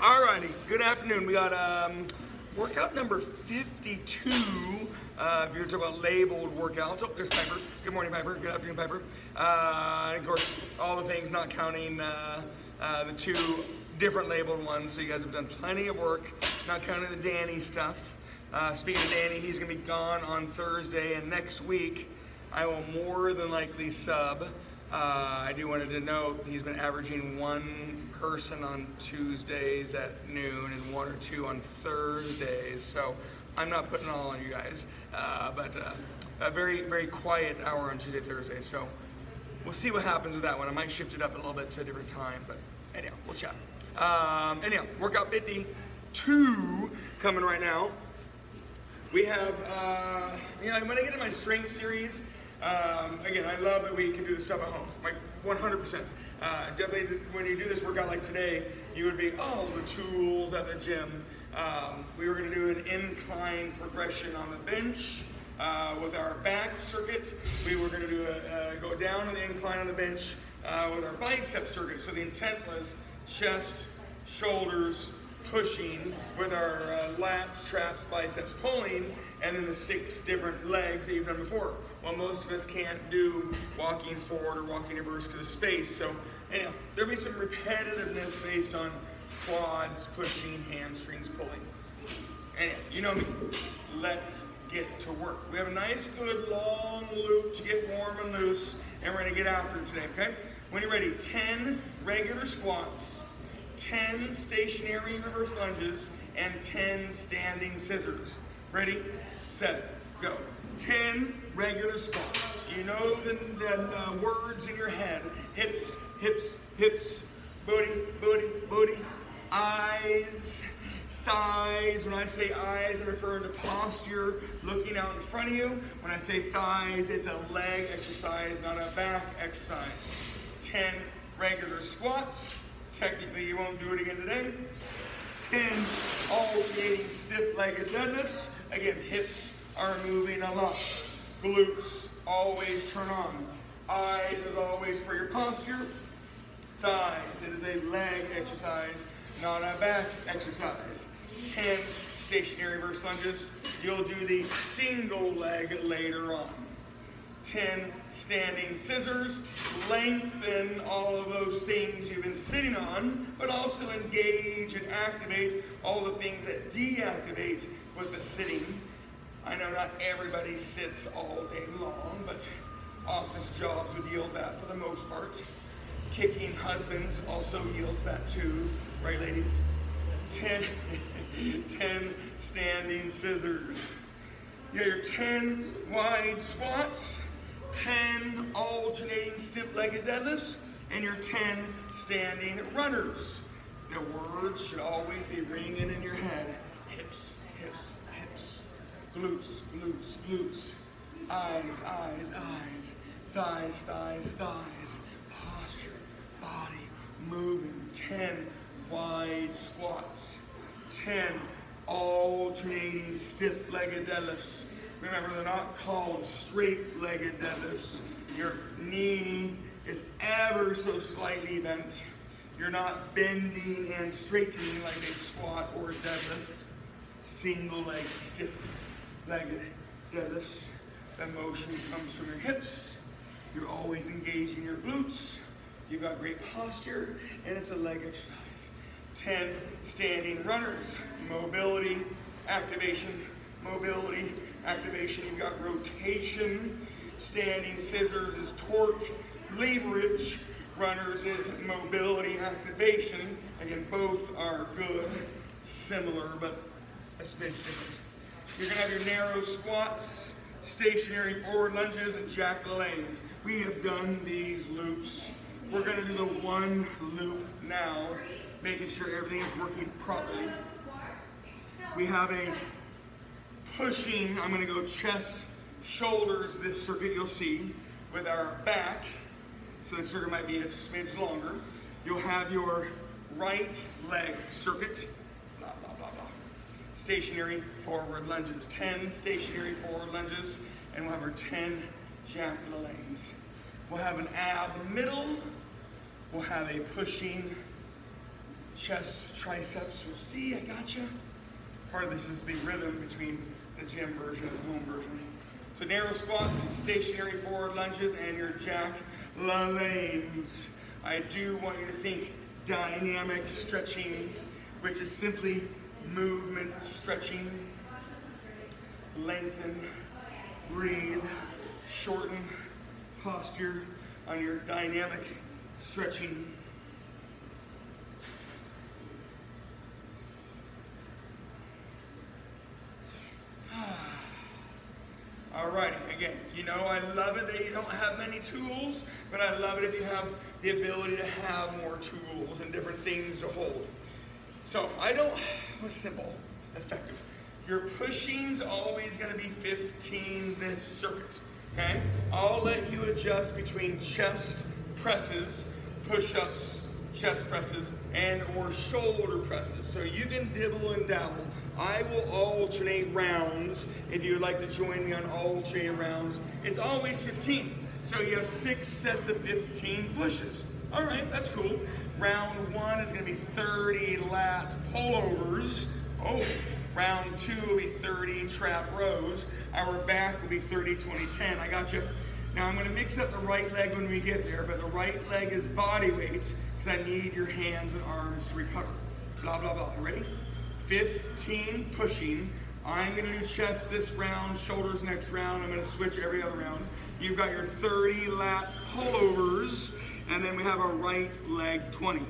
Alrighty, good afternoon. We got workout number 52. If you're talking about labeled workouts, oh, there's Piper. Good morning, Piper. Good afternoon, Piper. And of course, all the things not counting the two different labeled ones. So you guys have done plenty of work, not counting the Danny stuff. Speaking of Danny, he's going to be gone on Thursday, and next week I will more than likely sub. I do wanted to note he's been averaging one person on Tuesdays at noon and one or two on Thursdays. So I'm not putting it all on you guys, but a very, very quiet hour on Tuesday, Thursday. So we'll see what happens with that one. I might shift it up a little bit to a different time, but anyhow, we'll chat. Anyhow, workout 52 coming right now. We have, when I get in my strength series, again, I love that we can do this stuff at home, like 100%. Definitely, when you do this workout like today, you would be, the tools at the gym. We were going to do an incline progression on the bench with our back circuit. We were going to do go down on the incline on the bench with our bicep circuit. So the intent was chest, shoulders, pushing with our lats, traps, biceps pulling, and then the 6 different legs that you've done before. Well, most of us can't do walking forward or walking reverse to the space. So anyhow, there'll be some repetitiveness based on quads, pushing, hamstrings, pulling. Anyhow, you know me. Let's get to work. We have a nice, good, long loop to get warm and loose, and we're gonna get after it today, okay? When you're ready, 10 regular squats, 10 stationary reverse lunges, and 10 standing scissors. Ready, set, go. 10 regular squats. You know the words in your head. Hips, hips, hips. Booty, booty, booty. Eyes, thighs. When I say eyes, I'm referring to posture, looking out in front of you. When I say thighs, it's a leg exercise, not a back exercise. 10 regular squats. Technically, you won't do it again today. 10 alternating stiff-legged deadlifts. Again, hips are moving a lot. Glutes always turn on. Eyes is always for your posture. Thighs, it is a leg exercise, not a back exercise. 10 stationary reverse lunges. You'll do the single leg later on. 10 standing scissors. Lengthen all of those things you've been sitting on, but also engage and activate all the things that deactivate with the sitting. I know not everybody sits all day long, but office jobs would yield that for the most part. Kicking husbands also yields that too, right ladies? 10 standing scissors. You got your 10 wide squats, 10 alternating stiff-legged deadlifts, and your 10 standing runners. The words should always be ringing in your head. Hips, hips, hips. Glutes, glutes, glutes. Eyes, eyes, eyes. Thighs, thighs, thighs. Posture, body, moving. 10 wide squats. 10 alternating stiff-legged deadlifts. Remember, they're not called straight-legged deadlifts. Your knee is ever so slightly bent. You're not bending and straightening like a squat or a deadlift. Single-leg, stiff-legged deadlifts. The motion comes from your hips. You're always engaging your glutes. You've got great posture, and it's a leg exercise. 10 standing runners. Mobility, activation, mobility, activation. You've got rotation. Standing scissors is torque. Leverage. Runners is mobility, activation. Again, both are good, similar, but a smidge different. You're gonna have your narrow squats, stationary forward lunges, and jack of the legs. We have done these loops. We're gonna do the one loop now, making sure everything is working properly. We have a pushing, I'm gonna go chest, shoulders, this circuit you'll see, with our back. So the circuit might be a smidge longer. You'll have your right leg circuit, blah, blah, blah, blah. Stationary forward lunges, 10 stationary forward lunges, and we'll have our 10 jack of the legs. We'll have an ab middle, we'll have a pushing chest, triceps. We'll see, I gotcha. Part of this is the rhythm between the gym version and the home version. So narrow squats, stationary forward lunges, and your jack LaLannes. I do want you to think dynamic stretching, which is simply movement stretching. Lengthen, breathe, shorten posture on your dynamic stretching. Alrighty, again, you know I love it that you don't have many tools, but I love it if you have the ability to have more tools and different things to hold. So what's simple, effective. Your pushing's always gonna be 15 this circuit, okay? I'll let you adjust between chest presses, push-ups, chest presses, and or shoulder presses. So you can dibble and dabble. I will alternate rounds. If you would like to join me on alternating rounds, it's always 15. So you have 6 sets of 15 pushes. All right, that's cool. Round 1 is gonna be 30 lat pullovers. Oh, round 2 will be 30 trap rows. Our back will be 30, 20, 10. I got you. Now I'm gonna mix up the right leg when we get there, but the right leg is body weight because I need your hands and arms to recover. Blah, blah, blah. Ready? 15 pushing. I'm gonna do chest this round, shoulders next round. I'm gonna switch every other round. You've got your 30 lat pullovers, and then we have our right leg 20.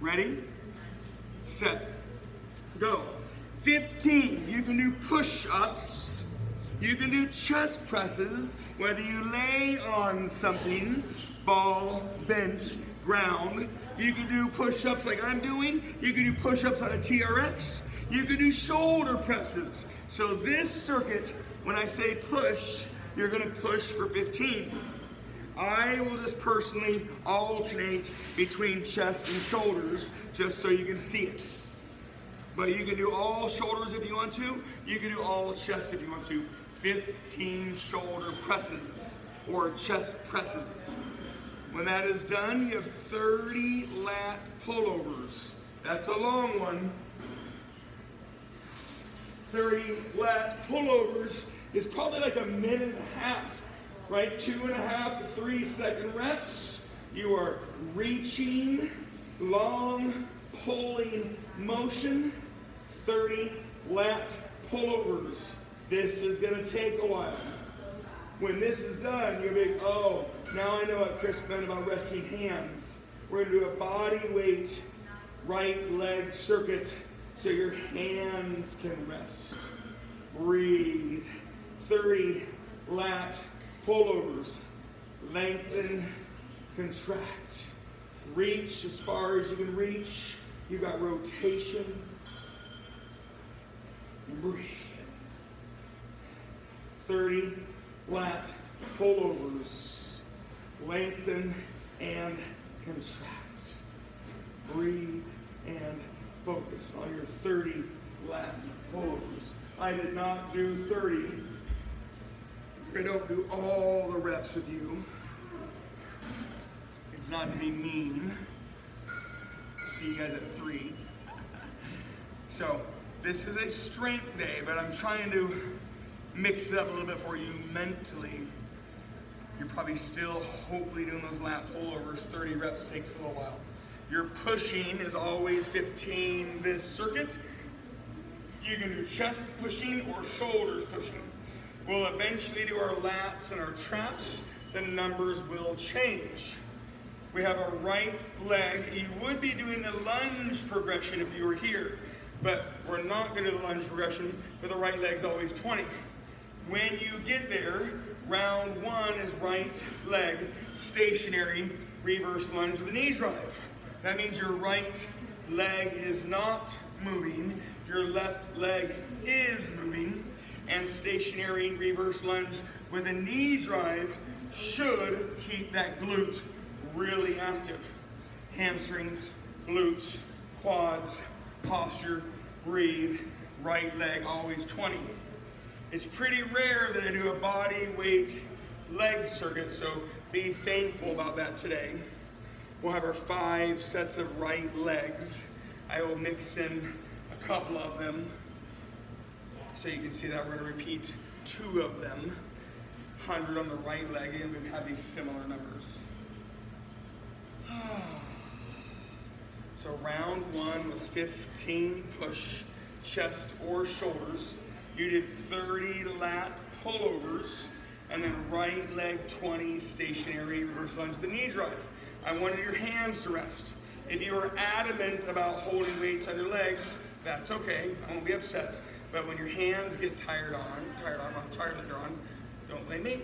Ready? Set. Go. 15. You can do push-ups. You can do chest presses, whether you lay on something, ball, bench, ground. You can do push-ups like I'm doing. You can do push-ups on a TRX. You can do shoulder presses. So this circuit, when I say push, you're gonna push for 15. I will just personally alternate between chest and shoulders just so you can see it. But you can do all shoulders if you want to. You can do all chest if you want to. 15 shoulder presses or chest presses. When that is done, you have 30 lat pullovers. That's a long one. 30 lat pullovers is probably like a minute and a half, right? 2.5 to 3 second reps. You are reaching, long pulling motion, 30 lat pullovers. This is gonna take a while. When this is done, you'll be like, oh, now I know what Chris meant about resting hands. We're gonna do a body weight right leg circuit so your hands can rest. Breathe. 30 lat pullovers. Lengthen, contract. Reach as far as you can reach. You've got rotation. And breathe. 30 lat pullovers. Lengthen and contract. Breathe and focus on your 30 lat pullovers. I did not do 30. I don't do all the reps with you. It's not to be mean. See you guys at 3. So this is a strength day, but I'm trying to mix it up a little bit for you mentally. You're probably still hopefully doing those lat pullovers. 30 reps takes a little while. Your pushing is always 15 this circuit. You can do chest pushing or shoulders pushing. We'll eventually do our lats and our traps. The numbers will change. We have our right leg. You would be doing the lunge progression if you were here, but we're not going to do the lunge progression, but the right leg's always 20. When you get there, round 1 is right leg, stationary, reverse lunge with a knee drive. That means your right leg is not moving, your left leg is moving, and stationary reverse lunge with a knee drive should keep that glute really active. Hamstrings, glutes, quads, posture, breathe, right leg always 20. It's pretty rare that I do a body weight leg circuit, so be thankful about that today. We'll have our 5 sets of right legs. I will mix in a couple of them. So you can see that we're going to repeat 2 of them. 100 on the right leg, and we have these similar numbers. So round 1 was 15 push, chest or shoulders. You did 30 lat pullovers, and then right leg 20 stationary reverse lunge to the knee drive. I wanted your hands to rest. If you are adamant about holding weights on your legs, that's okay, I won't be upset. But when your hands get tired later on, don't blame me.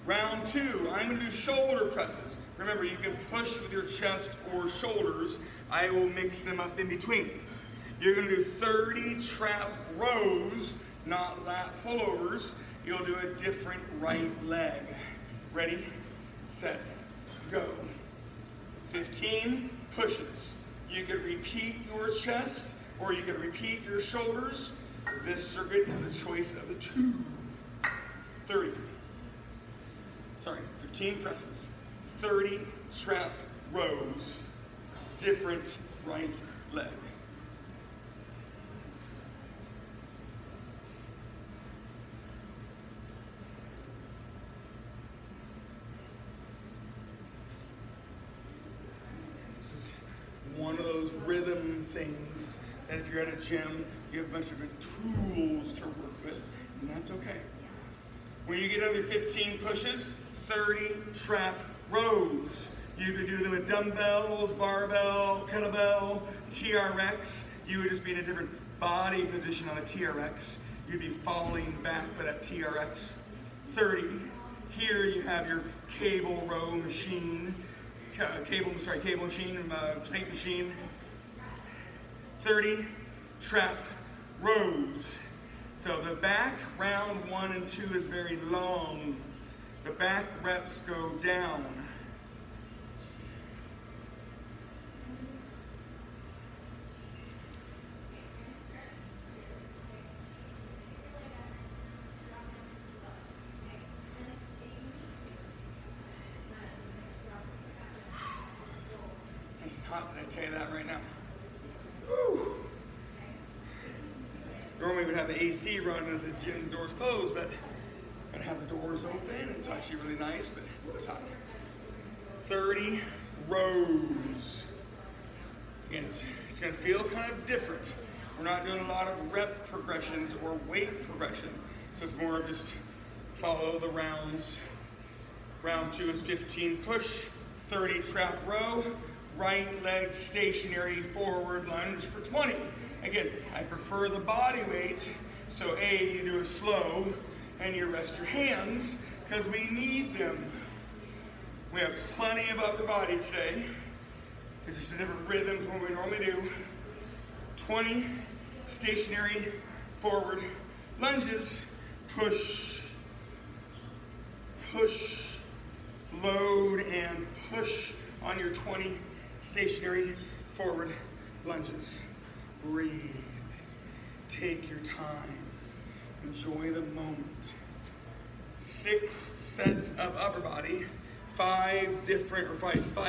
Round 2, I'm gonna do shoulder presses. Remember, you can push with your chest or shoulders. I will mix them up in between. You're gonna do 30 trap rows, not lat pullovers. You'll do a different right leg. Ready, set, go. 15 pushes. You could repeat your chest or you could repeat your shoulders. This circuit is a choice of the 2. 15 presses, 30 trap rows, different right leg. This is one of those rhythm things that if you're at a gym, you have a bunch of good tools to work with, and that's okay. When you get under 15 pushes, 30 trap rows. You could do them with dumbbells, barbell, kettlebell, TRX. You would just be in a different body position on the TRX. You'd be falling back for that TRX. 30. Here you have your cable row machine, plate machine. 30 trap rows. So the back round 1 and 2 is very long. The back reps go down. Nice and hot, did I tell you that right now? Woo. Normally we'd have the AC running if the gym doors closed, but gonna have the doors open. It's actually really nice, but it's hot. 30 rows. Again, it's gonna feel kind of different. We're not doing a lot of rep progressions or weight progression. So it's more of just follow the rounds. Round 2 is 15 push, 30 trap row, right leg stationary forward lunge for 20. Again, I prefer the body weight, so you do it slow, and you rest your hands, because we need them. We have plenty of upper body today. It's just a different rhythm from what we normally do. 20 stationary forward lunges, push, push, load, and push on your 20 stationary forward lunges. Breathe, take your time. Enjoy the moment. 6 sets of upper body, 5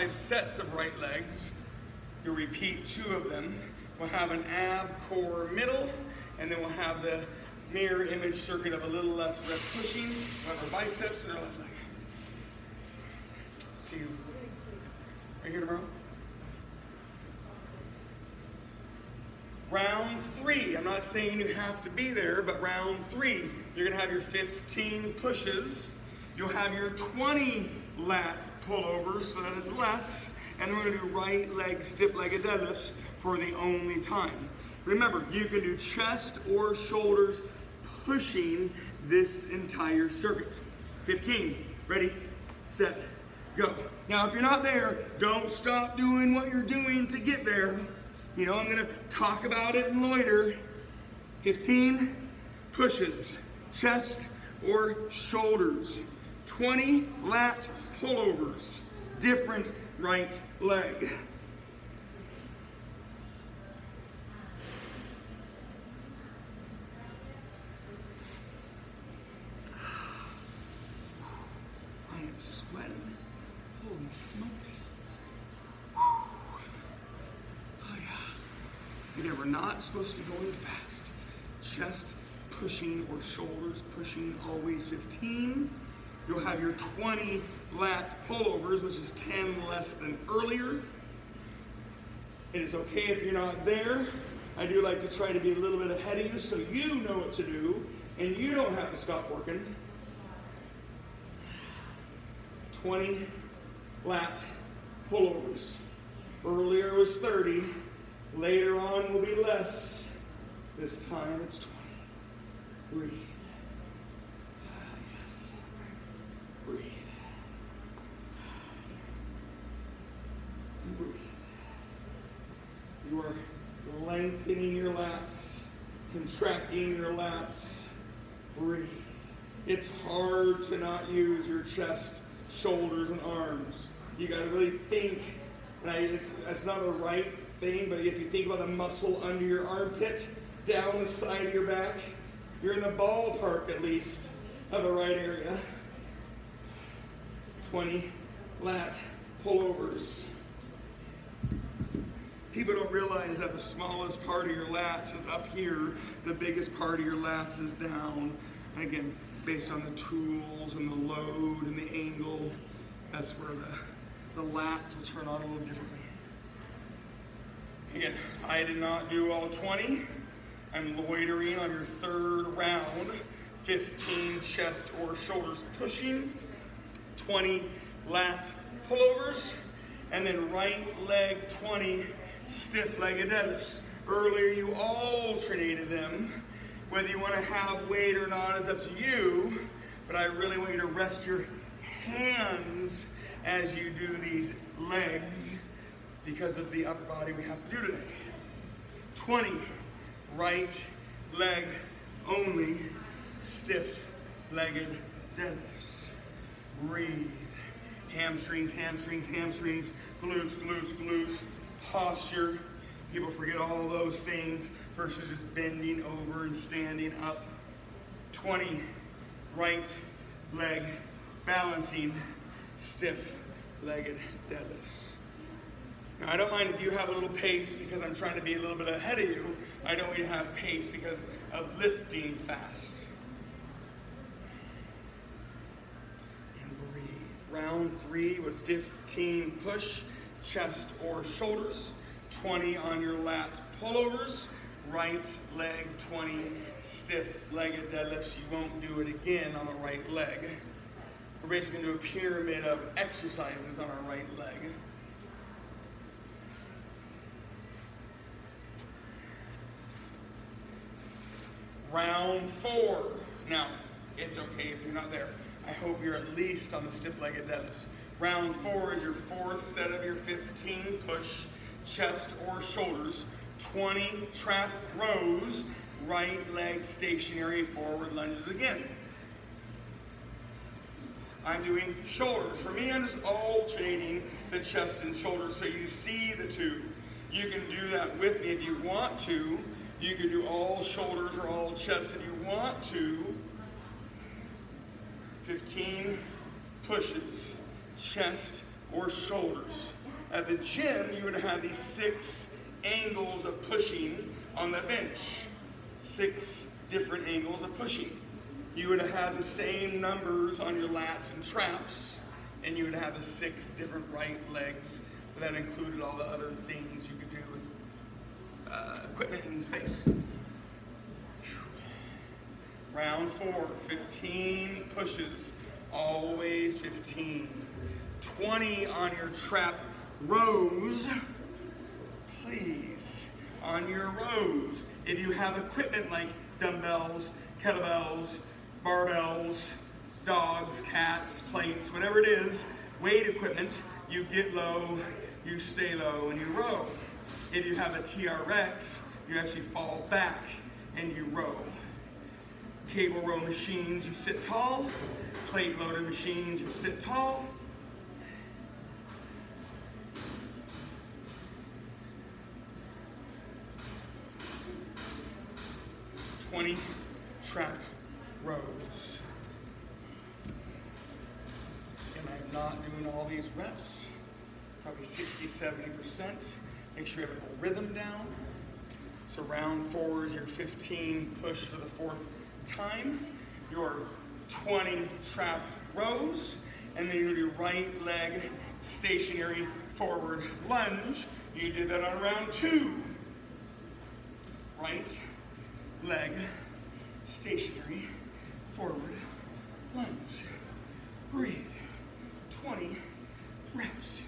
sets of right legs. You'll repeat 2 of them. We'll have an ab core middle, and then we'll have the mirror image circuit of a little less rep pushing on our biceps and our left leg. See you right here tomorrow. Round 3, I'm not saying you have to be there, but round 3, you're gonna have your 15 pushes, you'll have your 20 lat pullovers, so that is less, and then we're gonna do right leg stiff-legged deadlifts for the only time. Remember, you can do chest or shoulders pushing this entire circuit. 15, ready, set, go. Now, if you're not there, don't stop doing what you're doing to get there. You know, I'm gonna talk about it and loiter. 15 pushes, chest or shoulders. 20 lat pullovers, different right leg. I am sweating. Holy smokes. Oh yeah. Again, we're not supposed to be going fast. Chest pushing or shoulders pushing, always 15. You'll have your 20 lat pullovers, which is 10 less than earlier. It is okay if you're not there. I do like to try to be a little bit ahead of you so you know what to do and you don't have to stop working. 20 lat pullovers. Earlier was 30. Later on will be less. This time it's 20. Breathe. Yes. Breathe. And breathe. You are lengthening your lats, contracting your lats. Breathe. It's hard to not use your chest, shoulders, and arms. You got to really think. It's not the right thing, but if you think about the muscle under your armpit, down the side of your back, you're in the ballpark at least of the right area. 20 lat pullovers. People don't realize that the smallest part of your lats is up here, the biggest part of your lats is down. And again, based on the tools and the load and the angle, that's where the lats will turn on a little differently. Again, I did not do all 20. I'm loitering on your third round. 15 chest or shoulders pushing, 20 lat pullovers, and then right leg 20 stiff-legged deadlifts. Earlier you alternated them. Whether you want to have weight or not is up to you, but I really want you to rest your hands as you do these legs because of the upper body we have to do today. 20 right leg only stiff-legged deadlifts. Breathe. Hamstrings, hamstrings, hamstrings, glutes, glutes, glutes, posture. People forget all those things versus just bending over and standing up. 20 right leg balancing stiff-legged deadlifts. Now, I don't mind if you have a little pace because I'm trying to be a little bit ahead of you. I don't want you to have pace because of lifting fast. And breathe. Round 3 was 15 push, chest or shoulders, 20 on your lat pullovers, right leg 20 stiff-legged deadlifts. You won't do it again on the right leg. We're basically going to do a pyramid of exercises on our right leg. Round 4. Now, it's okay if you're not there. I hope you're at least on the stiff-legged deadlifts. Round 4 is your fourth set of your 15 push, chest or shoulders, 20 trap rows, right leg stationary forward lunges again. I'm doing shoulders. For me, I'm just alternating the chest and shoulders so you see the two. You can do that with me if you want to. You can do all shoulders or all chest if you want to. 15 pushes, chest or shoulders. At the gym, you would have these 6 angles of pushing on the bench. 6 different angles of pushing. You would have the same numbers on your lats and traps, and you would have the 6 different right legs. But that included all the other things you could do with equipment and space. Round 4, 15 pushes, always 15. 20 on your trap rows, please, on your rows. If you have equipment like dumbbells, kettlebells, barbells, dogs, cats, plates, whatever it is, weight equipment, you get low, you stay low, and you row. If you have a TRX, you actually fall back and you row. Cable row machines, you sit tall. Plate loader machines, you sit tall. "20 trap rows." And I'm not doing all these reps, probably 60, 70%. Make sure you have a rhythm down. So round 4 is your 15 push for the 4th time, your 20 trap rows, and then you do right leg stationary forward lunge. You do that on round 2. Right leg stationary forward lunge. Breathe. 20 reps.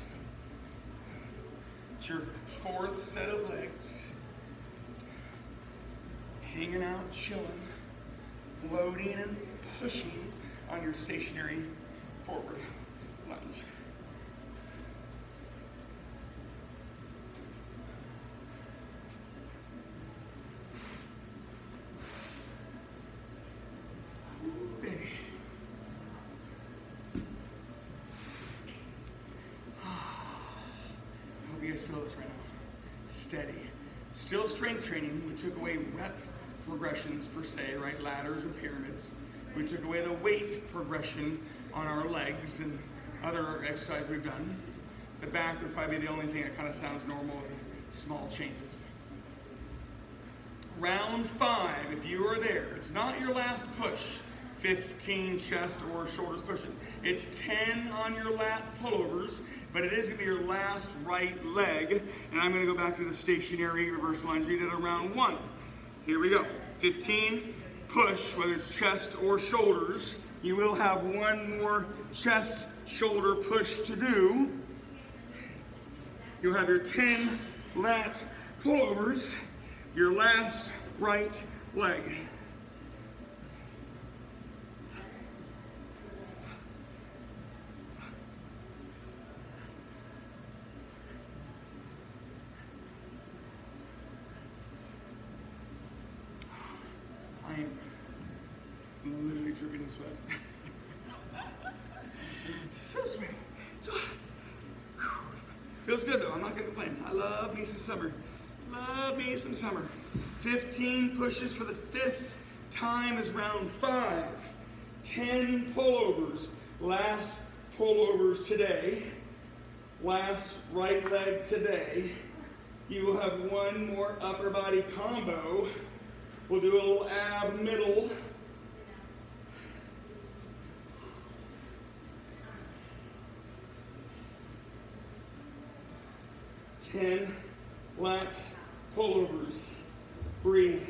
It's your 4th set of legs. Hanging out, chilling, loading and pushing on your stationary forward lunge. Ooh, baby. I hope you guys feel this right now. Steady. Still strength training. We took away rep progressions per se, right? Ladders and pyramids. We took away the weight progression on our legs and other exercise we've done. The back would probably be the only thing that kind of sounds normal with small changes. Round 5, if you are there, it's not your last push, 15 chest or shoulders pushing. It's 10 on your lat pullovers, but it is gonna be your last right leg. And I'm gonna go back to the stationary reverse lunge you did on round 1. Here we go. 15, push, whether it's chest or shoulders. You will have one more chest, shoulder push to do. You'll have your 10 lat pullovers, your last right leg. I am literally dripping in sweat. So sweaty. So, feels good though, I'm not gonna complain. I love me some summer. Love me some summer. 15 pushes for the 5th time is round 5. 10 pullovers. Last pullovers today. Last right leg today. You will have one more upper body combo. We'll do a little ab middle. Ten lat pullovers. Breathe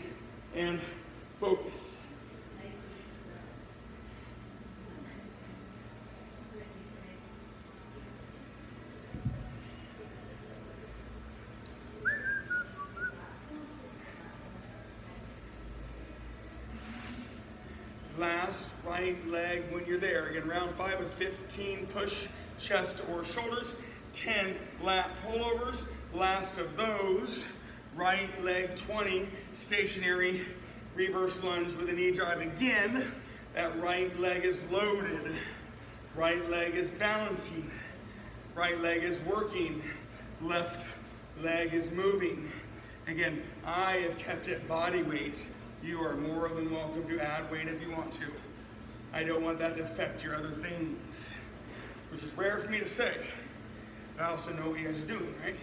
and focus. Last right leg when you're there. Again, round 5 was 15 push, chest or shoulders, 10 lat pullovers. Last of those, right leg 20, stationary reverse lunge with a knee drive. Again, that right leg is loaded. Right leg is balancing. Right leg is working. Left leg is moving. Again, I have kept it body weight. You are more than welcome to add weight if you want to. I don't want that to affect your other things, which is rare for me to say. I also know what you guys are doing, right?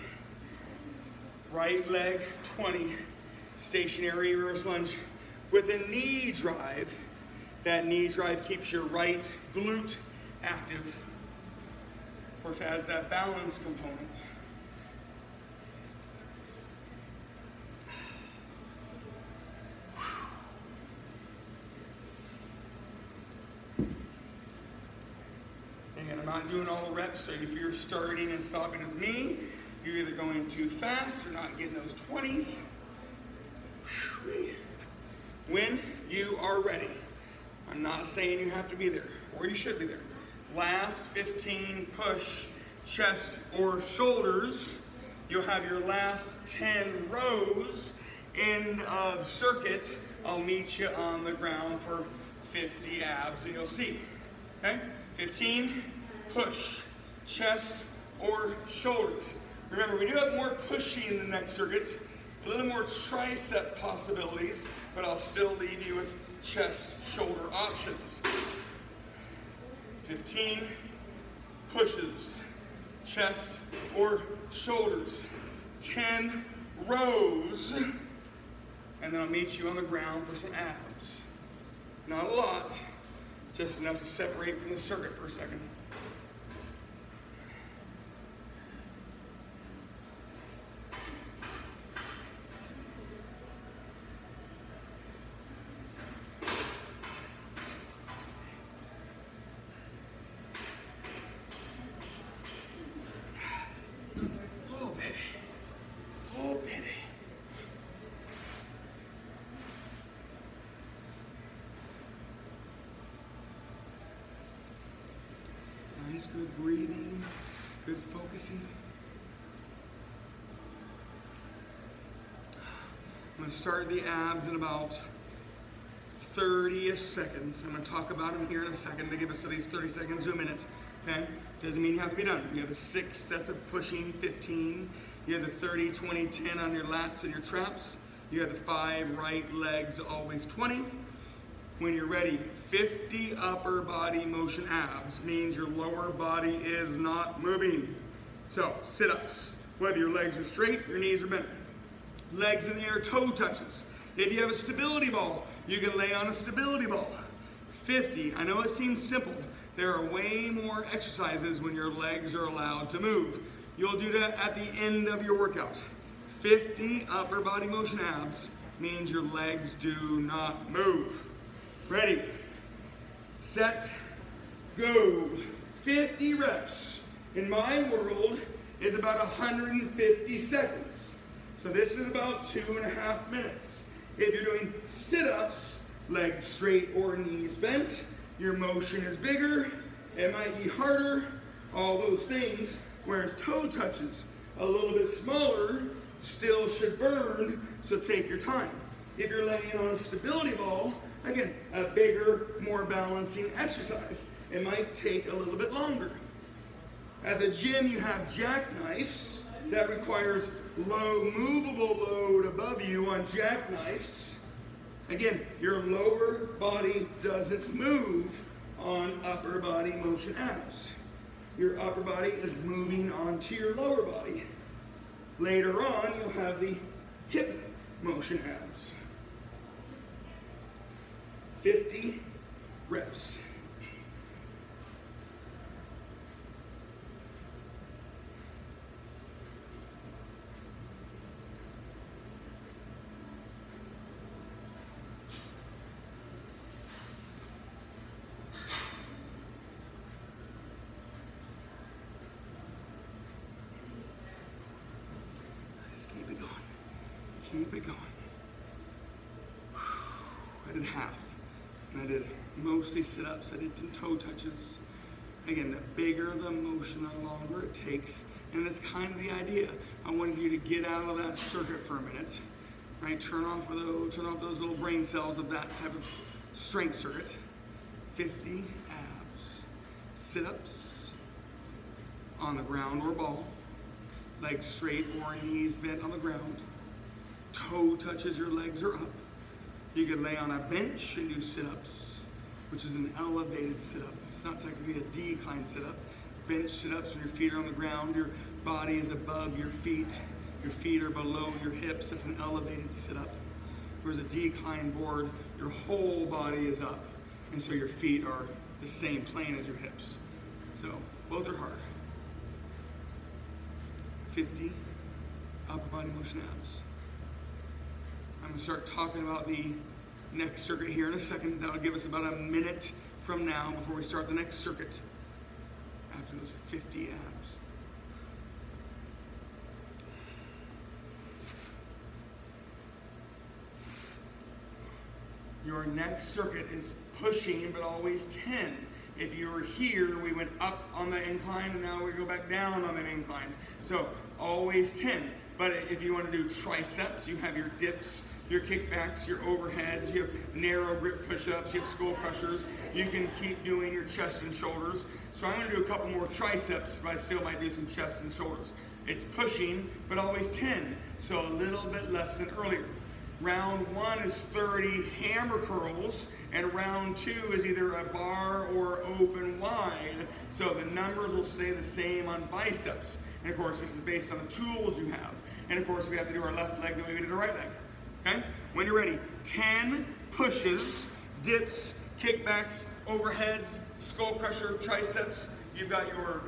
Right leg 20, stationary reverse lunge with a knee drive. That knee drive keeps your right glute active. Of course, adds that balance component. And I'm not doing all the reps, so if you're starting and stopping with me, you're either going too fast or not getting those 20s. When you are ready, I'm not saying you have to be there, or you should be there. Last 15 push, chest or shoulders. You'll have your last 10 rows. End of circuit, I'll meet you on the ground for 50 abs and you'll see. Okay? 15, push, chest or shoulders. Remember, we do have more pushing in the next circuit, a little more tricep possibilities, but I'll still leave you with chest, shoulder options. 15 pushes, chest or shoulders. 10 rows, and then I'll meet you on the ground for some abs. Not a lot, just enough to separate from the circuit for a second. Oh, baby. Oh, baby. Nice, good breathing, good focusing. I'm going to start the abs in about 30-ish seconds. I'm going to talk about them here in a second to give us at least 30 seconds to a minute. Okay? Doesn't mean you have to be done. You have the 6 sets of pushing, 15. You have the 30, 20, 10 on your lats and your traps. You have the 5 right legs, always 20. When you're ready, 50 upper body motion abs means your lower body is not moving. So, sit-ups. Whether your legs are straight, your knees are bent. Legs in the air, toe touches. If you have a stability ball, you can lay on a stability ball. 50, I know it seems simple. There are way more exercises when your legs are allowed to move. You'll do that at the end of your workout. 50 upper body motion abs means your legs do not move. Ready, set, go. 50 reps in my world is about 150 seconds. So this is about 2.5 minutes. If you're doing sit-ups, legs straight or knees bent, your motion is bigger, it might be harder, all those things, whereas toe touches, a little bit smaller, still should burn, so take your time. If you're laying on a stability ball, again, a bigger, more balancing exercise. It might take a little bit longer. At the gym, you have jackknives that requires low, movable load above you on jackknives. Again, your lower body doesn't move on upper body motion abs. Your upper body is moving onto your lower body. Later on, you'll have the hip motion abs. 50 reps. Just keep it going. Keep it going. I did half. And I did mostly sit-ups, I did some toe touches. Again, the bigger the motion, the longer it takes. And that's kind of the idea. I wanted you to get out of that circuit for a minute, right? Turn off those little brain cells of that type of strength circuit. 50 abs. Sit-ups on the ground or ball. Legs straight or knees bent on the ground. Toe touches, your legs are up. You can lay on a bench and do sit-ups, which is an elevated sit-up. It's not technically a decline sit-up. Bench sit-ups when your feet are on the ground, your body is above your feet are below your hips. That's an elevated sit-up. Whereas a decline board, your whole body is up, and so your feet are the same plane as your hips. So both are hard. 50 upper body motion abs. I'm going to start talking about the next circuit here in a second. That'll give us about a minute from now before we start the next circuit after those 50 abs. Your next circuit is pushing, but always 10. If you were here, we went up on the incline, and now we go back down on the incline. So always 10. But if you want to do triceps, you have your dips, your kickbacks, your overheads, you have narrow grip push-ups, you have skull crushers. You can keep doing your chest and shoulders. So I'm going to do a couple more triceps, but I still might do some chest and shoulders. It's pushing, but always 10, so a little bit less than earlier. Round 1 is 30 hammer curls, and round 2 is either a bar or open wide, so the numbers will stay the same on biceps. And of course, this is based on the tools you have. And of course, we have to do our left leg the way we did our right leg. Okay? When you're ready, 10 pushes, dips, kickbacks, overheads, skull crusher, triceps. You've got your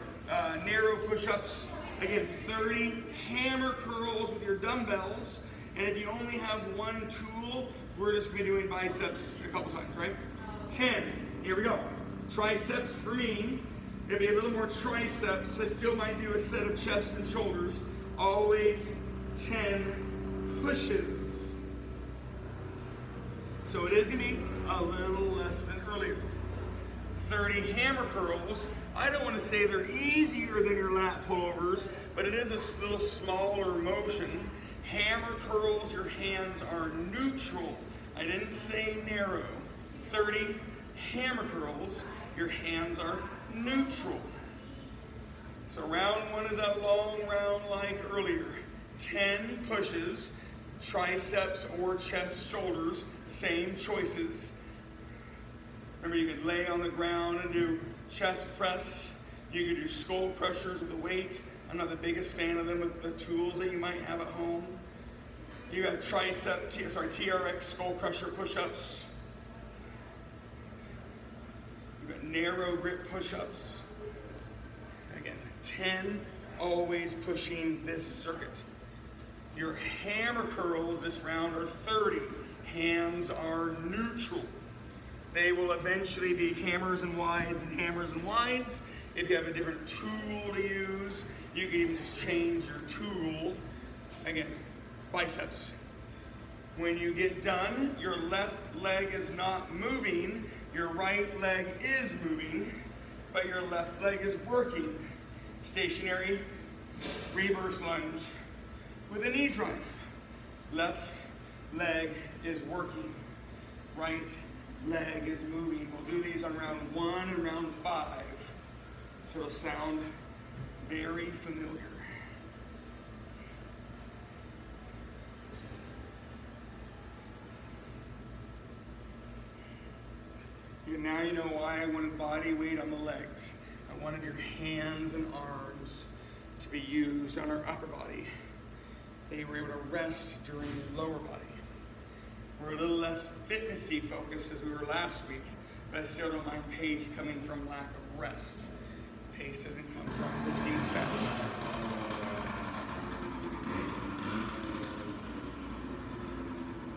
narrow push-ups. Again, 30 hammer curls with your dumbbells. And if you only have one tool, we're just gonna be doing biceps a couple times, right? 10, here we go. Triceps for me, gonna be a little more triceps. I still might do a set of chest and shoulders. Always 10 pushes. So it is gonna be a little less than earlier. 30 hammer curls. I don't want to say they're easier than your lat pullovers, but it is a little smaller motion. Hammer curls, your hands are neutral. I didn't say narrow. 30 hammer curls, your hands are neutral. So round one is that long round like earlier. 10 pushes, triceps or chest, shoulders, same choices. Remember, you could lay on the ground and do chest press. You could do skull crushers with a weight. I'm not the biggest fan of them with the tools that you might have at home. You have TRX skull crusher push-ups. You've got narrow grip push-ups. Again, 10 always pushing this circuit. Your hammer curls this round are 30. Hands are neutral. They will eventually be hammers and wides and hammers and wides. If you have a different tool to use, you can even just change your tool. Again, biceps. When you get done, your left leg is not moving, your right leg is moving, but your left leg is working. Stationary, reverse lunge with a knee drive. Left leg is working, right leg is moving. We'll do these on round 1 and round 5. So it'll sound very familiar. And now you know why I wanted body weight on the legs. I wanted your hands and arms to be used on our upper body. They were able to rest during your lower body. We're a little less fitnessy focused as we were last week, but I still don't mind pace coming from lack of rest. Pace doesn't come from lifting fast.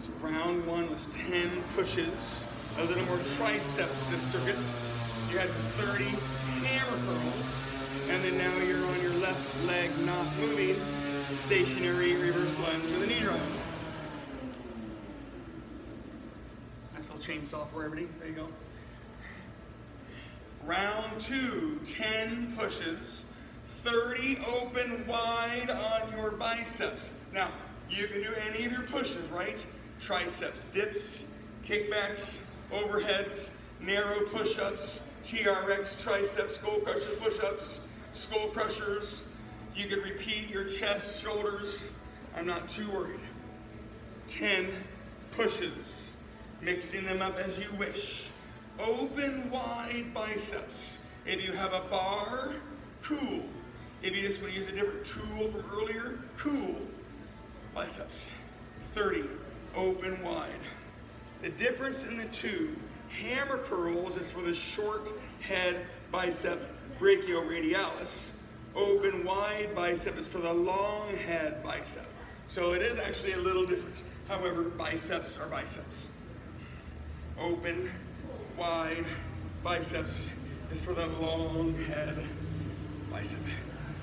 So round 1 was 10 pushes, a little more triceps this circuit. You had 30 hammer curls, and then now you're on your left leg not moving, stationary reverse lunge with a knee drive. Nice little chainsaw for everybody. There you go. Round 2, 10 pushes, 30 open wide on your biceps. Now, you can do any of your pushes, right? Triceps, dips, kickbacks, overheads, narrow push-ups, TRX, triceps, skull crusher push-ups, skull crushers. You can repeat your chest, shoulders. I'm not too worried. 10 pushes, mixing them up as you wish. Open wide biceps. If you have a bar, cool. If you just want to use a different tool from earlier, cool. Biceps. 30, open wide. The difference in the two, hammer curls is for the short head bicep brachioradialis. Open wide bicep is for the long head bicep. So it is actually a little different. However, biceps are biceps. Open wide biceps is for the long head bicep.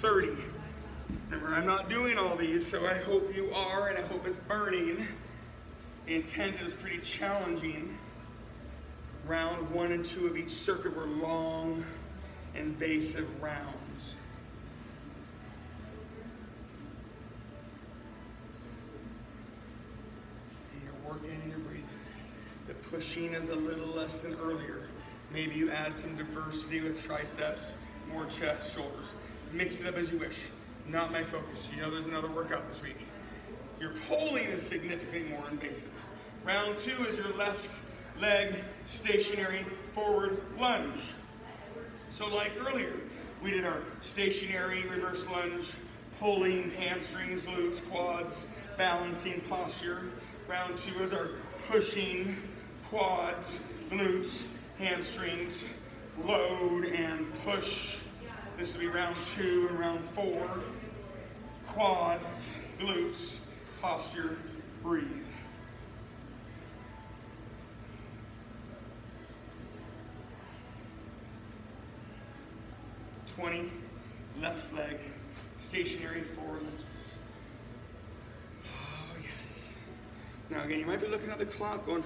30. Remember, I'm not doing all these, so I hope you are, and I hope it's burning. The intent is pretty challenging. Round 1 and 2 of each circuit were long, invasive rounds. And you're working and you're breathing. The pushing is a little less than earlier. Maybe you add some diversity with triceps, more chest, shoulders. Mix it up as you wish. Not my focus. You know there's another workout this week. Your pulling is significantly more invasive. Round 2 is your left leg stationary forward lunge. So like earlier, we did our stationary reverse lunge, pulling hamstrings, glutes, quads, balancing posture. Round 2 is our pushing quads, glutes, hamstrings, load and push. This will be round 2 and round 4. Quads, glutes, posture, breathe. Left leg, stationary forward lunges. Oh yes. Now again, you might be looking at the clock going,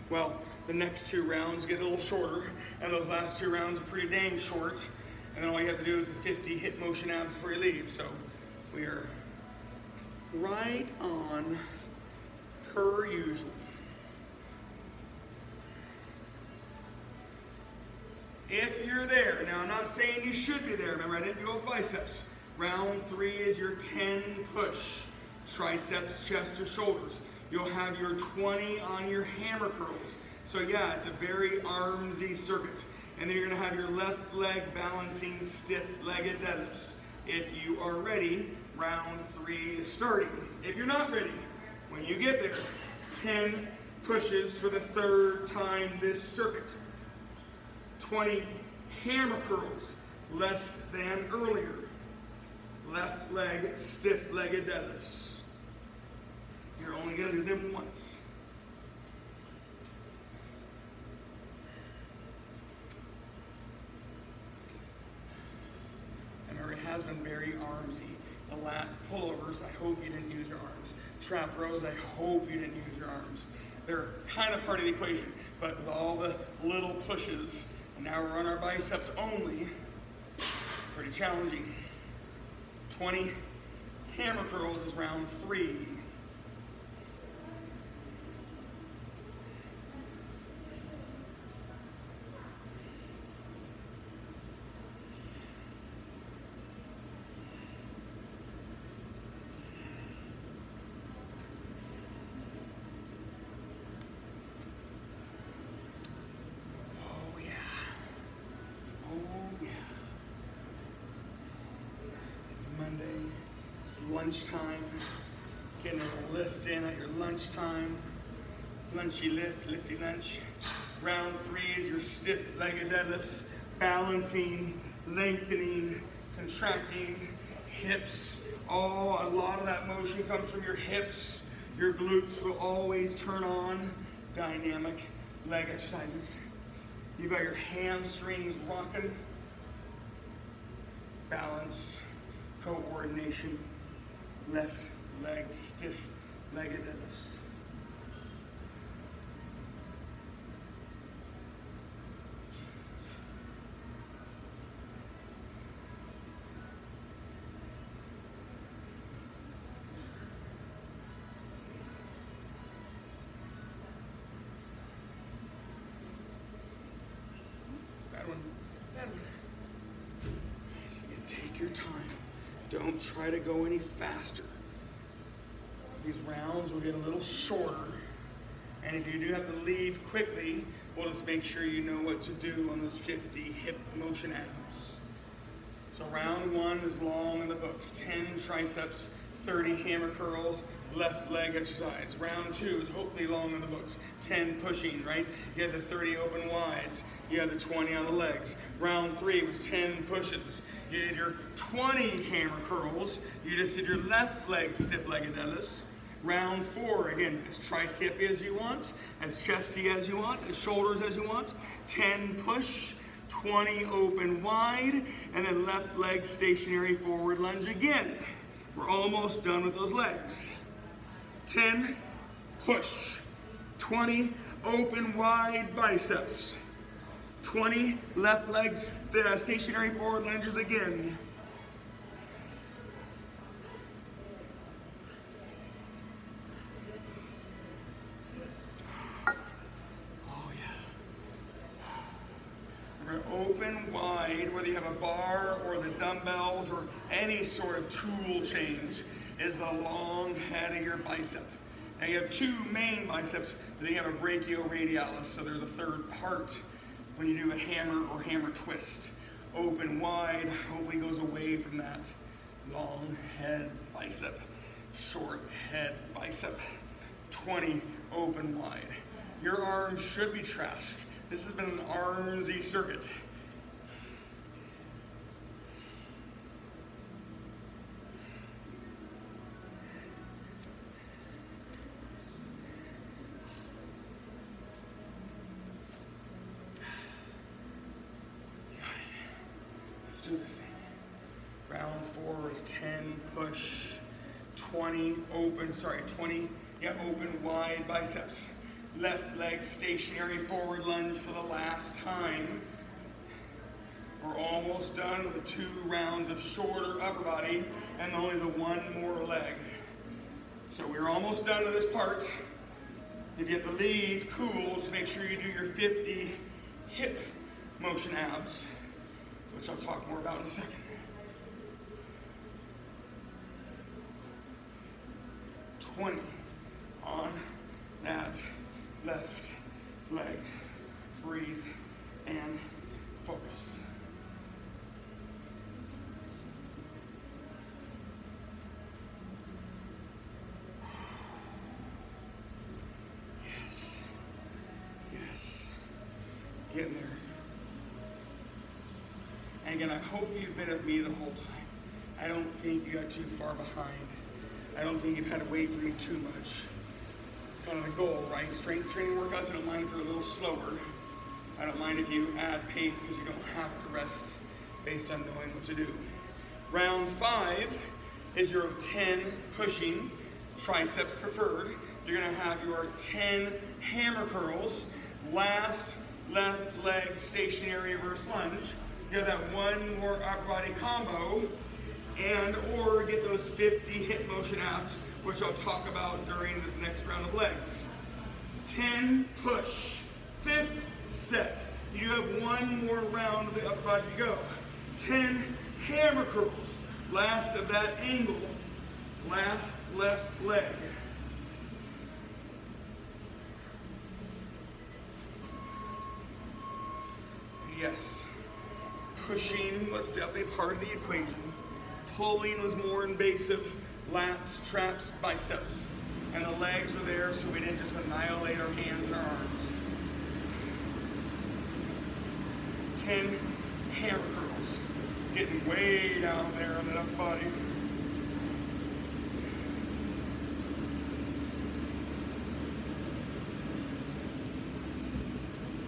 well, the next 2 rounds get a little shorter, and those last 2 rounds are pretty dang short, and then all you have to do is the 50 hip motion abs before you leave. So we are right on per usual. If you're there, now I'm not saying you should be there, remember I didn't go with biceps. Round 3 is your 10 push, triceps, chest, or shoulders. You'll have your 20 on your hammer curls. So yeah, it's a very armsy circuit. And then you're gonna have your left leg balancing stiff-legged deadlifts. If you are ready, round 3 is starting. If you're not ready, when you get there, 10 pushes for the 3rd time this circuit. 20 hammer curls, less than earlier. Left leg, stiff-legged deadlifts. You're only gonna do them once. Remember, it has been very armsy. The lat pullovers, I hope you didn't use your arms. Trap rows, I hope you didn't use your arms. They're kind of part of the equation, but with all the little pushes, and now we're on our biceps only, pretty challenging. 20 hammer curls is round 3. Monday, it's lunchtime, getting a lift in at your lunchtime, lunchy lift, lifty lunch. Round 3 is your stiff-legged deadlifts, balancing, lengthening, contracting, hips. A lot of that motion comes from your hips. Your glutes will always turn on. Dynamic leg exercises. You've got your hamstrings rocking. Balance. Coordination, left leg stiff-legged deadlifts. Bad one. So you take your time. Don't try to go any faster. These rounds will get a little shorter. And if you do have to leave quickly, we'll just make sure you know what to do on those 50 hip motion abs. So round 1 is long in the books. 10 triceps, 30 hammer curls, left leg exercise. Round 2 is hopefully long in the books. 10 pushing, right? You had the 30 open wides. You had the 20 on the legs. Round 3 was 10 pushes. You did your 20 hammer curls. You just did your left leg stiff-legged deadlifts. Round 4, again, as tricep as you want, as chesty as you want, as shoulders as you want. 10 push, 20 open wide, and then left leg stationary forward lunge again. We're almost done with those legs. 10 push, 20 open wide biceps. 20 left leg stationary forward lunges again. Oh yeah. We're gonna open wide, whether you have a bar or the dumbbells or any sort of tool change, is the long head of your bicep. Now you have 2 main biceps, but then you have a brachioradialis, so there's a 3rd part. When you do a hammer or hammer twist, open wide, hopefully goes away from that long head bicep, short head bicep. 20, open wide. Your arms should be trashed. This has been an armsy circuit. Let's do this thing. Round 4 is 10 push, 20 open, 20, open wide biceps. Left leg stationary forward lunge for the last time. We're almost done with the 2 rounds of shorter upper body and only the 1 more leg. So we're almost done with this part. If you have to leave cool, just make sure you do your 50 hip motion abs, which I'll talk more about in a second. On that left leg. Breathe and focus. Yes. Yes. Getting there. And again, I hope you've been with me the whole time. I don't think you got too far behind. I don't think you've had to wait for me too much. Kind of the goal, right? Strength training workouts, I don't mind if they're a little slower. I don't mind if you add pace because you don't have to rest based on knowing what to do. Round 5 is your 10 pushing, triceps preferred. You're gonna have your 10 hammer curls, last left leg stationary reverse lunge. You have that 1 more upper body combo, and or get those 50 hip motion abs, which I'll talk about during this next round of legs. 10 push, 5th set. You have 1 more round of the upper body to go. 10 hammer curls, last of that angle, last left leg. Yes, pushing was definitely part of the equation. Pulling was more invasive, lats, traps, biceps. And the legs were there so we didn't just annihilate our hands and our arms. 10 hammer curls. Getting way down there in that upper body.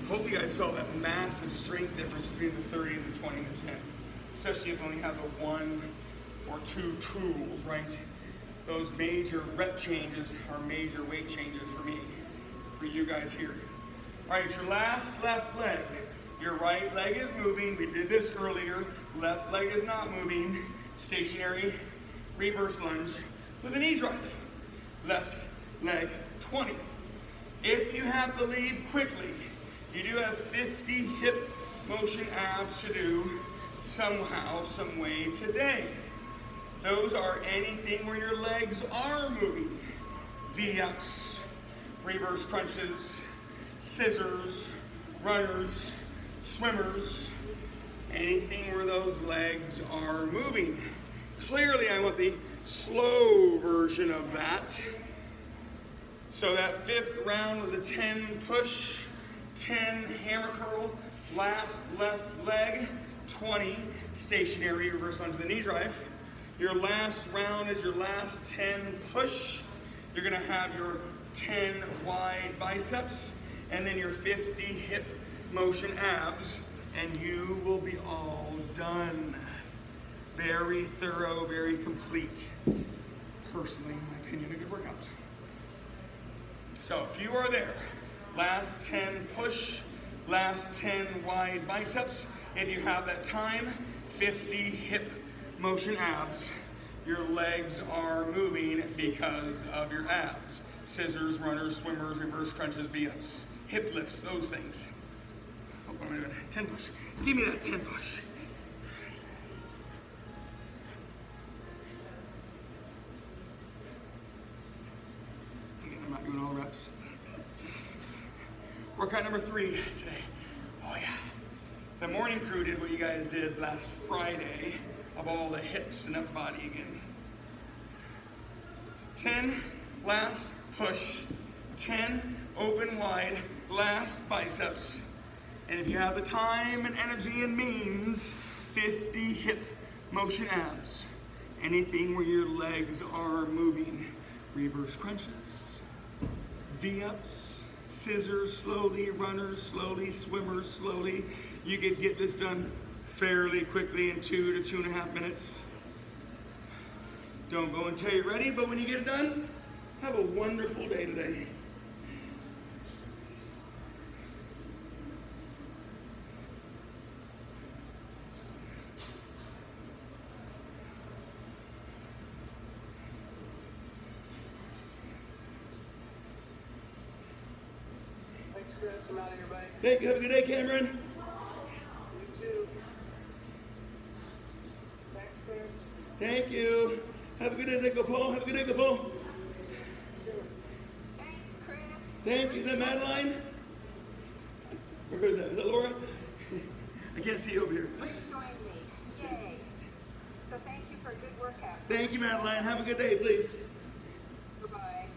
Hope you guys felt that massive strength difference between the 30 and the 20 and the 10. Especially if you only have the 1 or 2 tools, right? Those major rep changes are major weight changes for me, for you guys here. All right, your last left leg. Your right leg is moving. We did this earlier. Left leg is not moving. Stationary reverse lunge with a knee drive. Left leg 20. If you have to leave quickly, you do have 50 hip motion abs to do somehow, some way today. Those are anything where your legs are moving. V-ups, reverse crunches, scissors, runners, swimmers, anything where those legs are moving. Clearly I want the slow version of that. So that 5th round was a 10 push, 10 hammer curl, last left leg, 20 stationary reverse lunge to the knee drive. Your last round is your last 10 push. You're gonna have your 10 wide biceps and then your 50 hip motion abs, and you will be all done. Very thorough, very complete. Personally, in my opinion, a good workout. So if you are there, last 10 push, last 10 wide biceps. If you have that time, 50 hip motion abs. Your legs are moving because of your abs. Scissors, runners, swimmers, reverse crunches, V-ups, hip lifts, those things. Oh, what am I doing? 10 push. Give me that 10 push. Again, I'm not doing all reps. Workout number 3 today. Oh yeah. The morning crew did what you guys did last Friday of all the hips and upper body again. 10 last push. 10, open wide, last biceps. And if you have the time and energy and means, 50 hip motion abs. Anything where your legs are moving. Reverse crunches, V-ups, scissors slowly, runners slowly, swimmers slowly. You could get this done fairly quickly in 2 to 2.5 minutes. Don't go until you're ready, but when you get it done, have a wonderful day today. Thanks, Chris. I'm out of here, buddy. Thank you. Have a good day, Cameron. You too. Thanks, Chris. Thank you. Have a good day, Paul. Have a good day, Paul. Thanks, Chris. Thank you. Is that Madeline? Or who is that? Is that Laura? I can't see you over here. Please join me. Yay. So thank you for a good workout. Thank you, Madeline. Have a good day, please. Goodbye.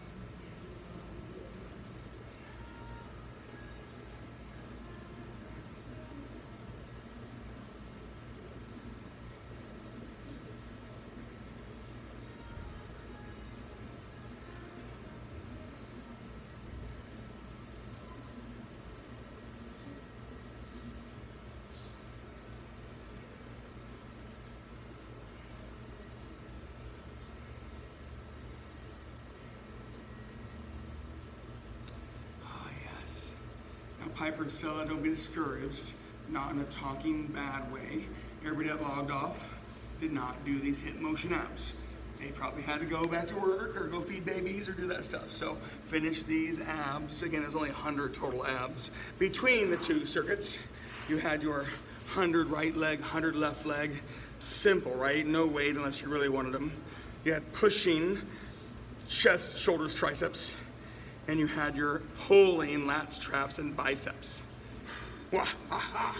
Piper and Stella, don't be discouraged, not in a talking bad way. Everybody that logged off did not do these hip motion abs. They probably had to go back to work or go feed babies or do that stuff. So finish these abs. Again, there's only 100 total abs. Between the two circuits, you had your 100 right leg, 100 left leg. Simple, right? No weight unless you really wanted them. You had pushing, chest, shoulders, triceps. And you had your pulling lats, traps, and biceps. Wah, ha, ha.